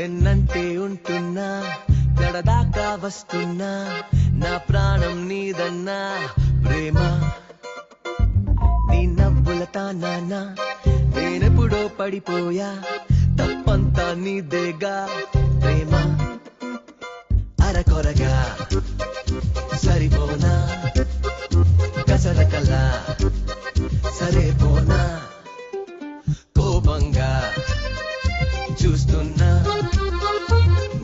వెన్నంటే ఉంటున్నా కడదాకా వస్తున్నా నా ప్రాణం నీదన్నా ప్రేమ నీ నవ్వుల తానా నేనెప్పుడో పడిపోయా తప్పంతా నీదేగా ప్రేమ అరకొరగా సరిపోనా కసరకలా సరేపోనా కోపంగా చూస్తున్నా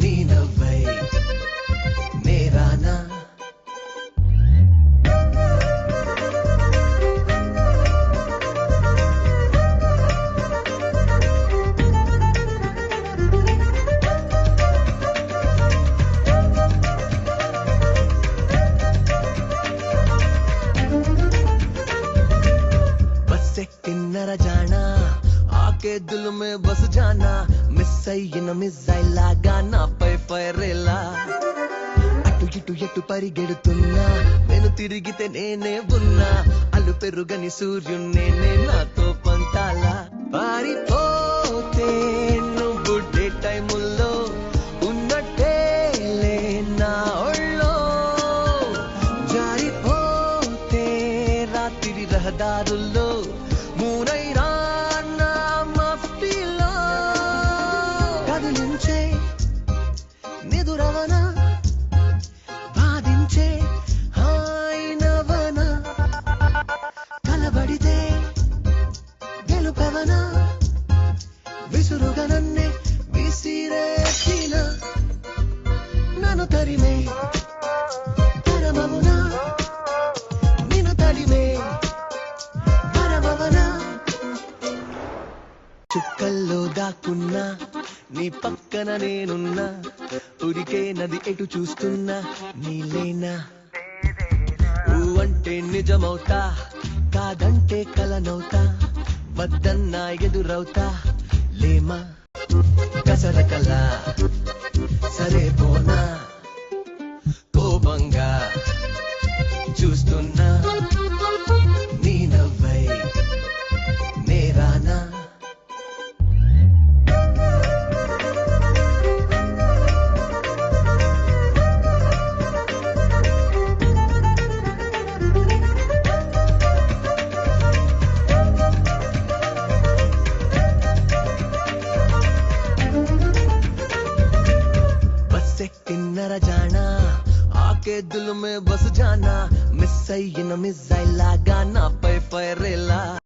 నీ నవ్వై నేరానా किन्नर जाना आके दिल में बस जाना मिस అయిన మిస్సైల్ లాగా నాపై ఫైరేలా అటు ఇటు ఎటు పరిగెడుతున్నా నేను తిరిగితే నేనే ఉన్నా అల్లు పెరుగని సూర్యున్నే నాతో పంతాలా పారిపోతే నువ్వు డే టైముల్లో ఉన్నట్టేలే నా ఒళ్ళో జారిపోతే రాత్రి రహదారుల్లో మూనైనా నా మఫ్టిలో కదిలించే నిదురవన బాధించే హాయినవన కలబడితే గెలుపెవన విసురుగా నన్నే విసిరేసిన నన్ను తరిమే తరమమునా నిన్ను తడిమే చుక్కల్లో దాక్కున్నా నీ పక్కన నేనున్నా ఉరికే నది ఎటు చూస్తున్నా నీలేనా అంటే నిజమవుతా కాదంటే కలనవుతా వద్దన్నా ఎదురవుతా లేమా కసరకలా సరేపోనా కోపంగా చూస్తున్నా నీ నవ్వై నేరానా किन्नर जाना आके दिल में बस जाना मिस అయిన మిస్సైల్ లాగా నా